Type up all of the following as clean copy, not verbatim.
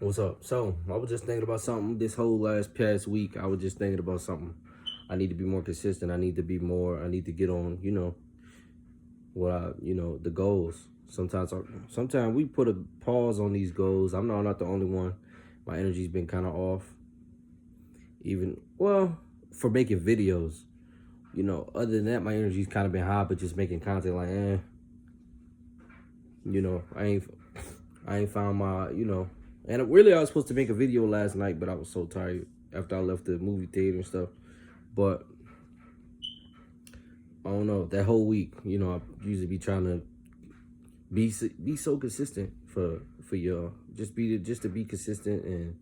What's up? So, I was just thinking about something this whole last past week. I was just thinking about something. I need to be more consistent. I need to get on, the goals. Sometimes we put a pause on these goals. I'm not the only one. My energy's been kind of off. For making videos. Other than that, my energy's kind of been high, but just making content like, you know, I ain't I ain't found my. And really, I was supposed to make a video last night, but I was so tired after I left the movie theater and stuff. But I don't know. That whole week, I usually be trying to be so consistent for y'all. Just to be consistent and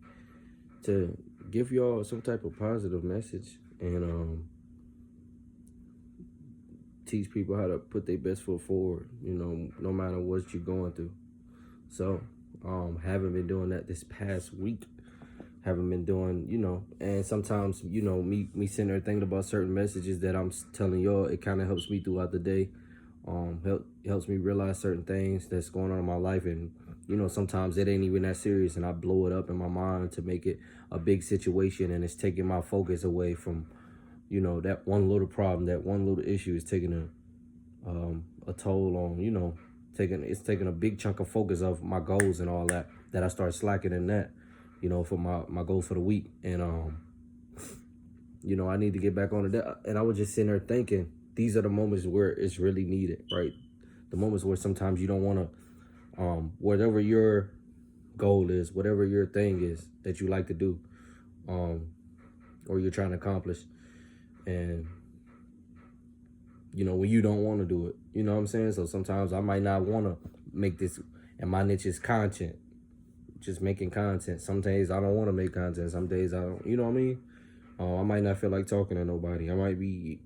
to give y'all some type of positive message and teach people how to put their best foot forward. No matter what you're going through. So, haven't been doing that this past week. Haven't been doing, and sometimes, me sitting there thinking about certain messages that I'm telling y'all, it kind of helps me throughout the day. Helps me realize certain things that's going on in my life, and sometimes it ain't even that serious, and I blow it up in my mind to make it a big situation, and it's taking my focus away from, that one little problem, that one little issue is taking a toll on, it's taking a big chunk of focus of my goals and all that I start slacking in that, for my goals for the week. And I need to get back on it. And I was just sitting there thinking, these are the moments where it's really needed, right? The moments where sometimes you don't want to, whatever your goal is, whatever your thing is that you like to do, or you're trying to accomplish, and when you don't want to do it, you know what I'm saying? So sometimes I might not want to make this, and my niche is content, just making content. Some days I don't want to make content. Some days I don't, you know what I mean? I might not feel like talking to nobody. I might be,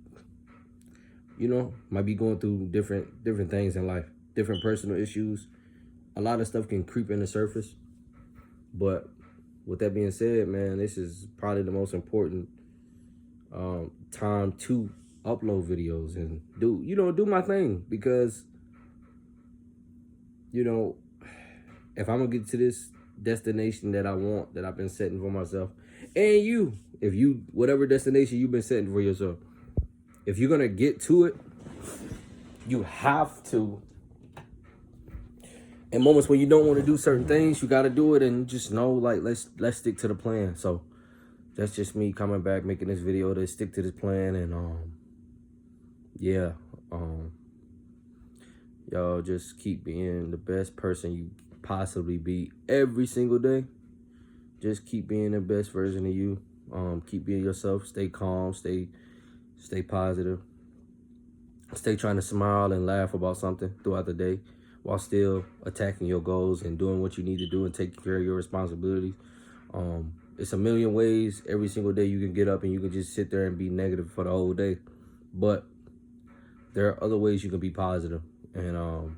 might be going through different things in life, different personal issues. A lot of stuff can creep in the surface. But with that being said, man, this is probably the most important time to upload videos and do my thing, because if I'm gonna get to this destination that I want, that I've been setting for myself, and whatever destination you've been setting for yourself, if you're gonna get to it, you have to. In moments when you don't want to do certain things, you got to do it, and just know, like, let's stick to the plan. So that's just me coming back, making this video to stick to this plan. And y'all just keep being the best person you possibly be every single day. Just keep being the best version of you. Keep being yourself. Stay calm. Stay positive. Stay trying to smile and laugh about something throughout the day, while still attacking your goals and doing what you need to do and taking care of your responsibilities. It's a million ways every single day you can get up and you can just sit there and be negative for the whole day. But there are other ways you can be positive. And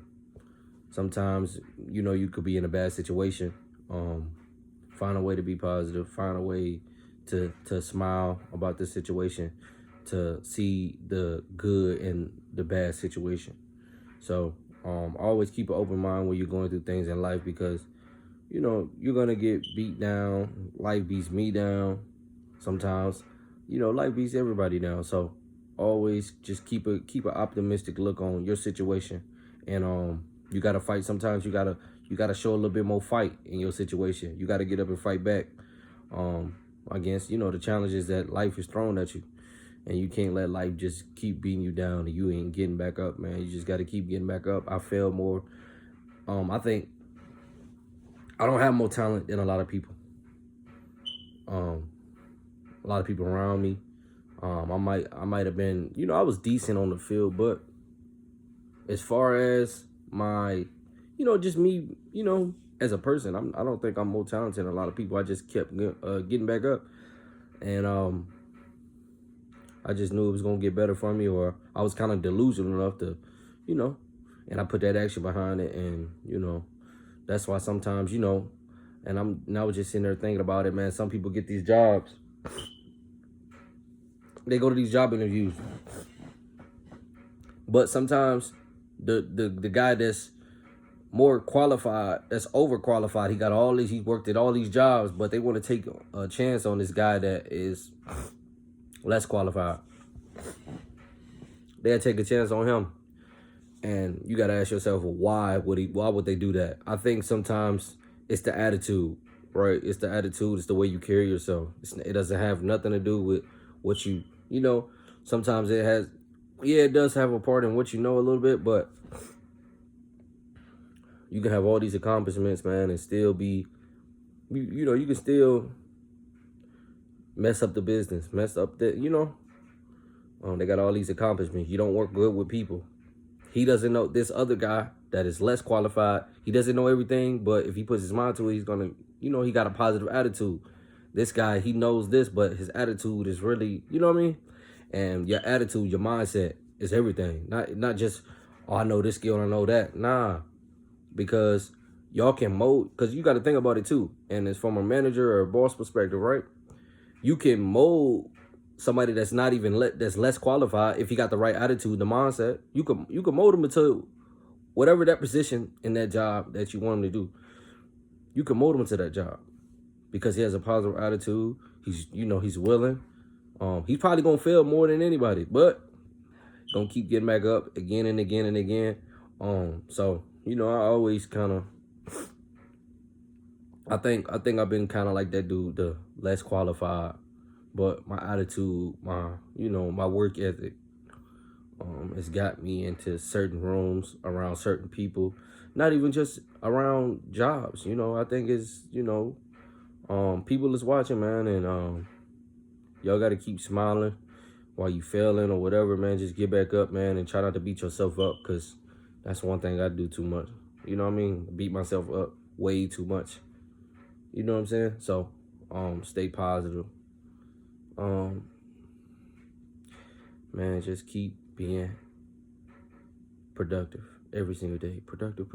sometimes, you could be in a bad situation. Find a way to be positive. Find a way to smile about this situation, to see the good in the bad situation. So always keep an open mind when you're going through things in life, because you're gonna get beat down. Life beats me down sometimes. Life beats everybody down. So always just keep an optimistic look on your situation. And you gotta fight. Sometimes you gotta show a little bit more fight in your situation. You gotta get up and fight back against the challenges that life is thrown at you. And you can't let life just keep beating you down and you ain't getting back up, man. You just got to keep getting back up. I fail more. I think I don't have more talent than a lot of people. A lot of people around me. I might have been, I was decent on the field, but as far as my, just me, as a person, I don't think I'm more talented than a lot of people. I just kept getting back up, and I just knew it was going to get better for me, or I was kind of delusional enough to, and I put that action behind it. And, that's why sometimes, and I'm now just sitting there thinking about it, man. Some people get these jobs. They go to these job interviews. But sometimes the guy that's more qualified, that's overqualified. He got all these, he worked at all these jobs, but they want to take a chance on this guy that is less qualified. They'll take a chance on him. And you gotta ask yourself, well, why would they do that? I think sometimes it's the attitude, right? It's the attitude, it's the way you carry yourself. It doesn't have nothing to do with what you know, sometimes it has, yeah, it does have a part in what you know a little bit, but you can have all these accomplishments, man, and still be, you can still mess up the business, mess up the, they got all these accomplishments. You don't work good with people. He doesn't know, this other guy that is less qualified, he doesn't know everything, but if he puts his mind to it, he's going to, he got a positive attitude. This guy, he knows this, but his attitude is really, you know what I mean? And your attitude, your mindset is everything. Not just, oh, I know this skill and I know that. Nah, because y'all can mold, because you got to think about it too. And it's from a manager or a boss perspective, right? You can mold somebody that's not even that's less qualified if he got the right attitude, the mindset. You can mold him into whatever that position in that job that you want him to do. You can mold him into that job because he has a positive attitude. He's he's willing. He's probably gonna fail more than anybody, but gonna keep getting back up again and again and again. So I always kind of, I think I've been kind of like that dude, the less qualified, but my attitude, my work ethic, it's got me into certain rooms around certain people, not even just around jobs. I think it's, people is watching, man, and y'all got to keep smiling while you failing or whatever, man. Just get back up, man, and try not to beat yourself up, because that's one thing I do too much. You know what I mean? Beat myself up way too much. You know what I'm saying? So, stay positive. Man, just keep being productive every single day. Productive.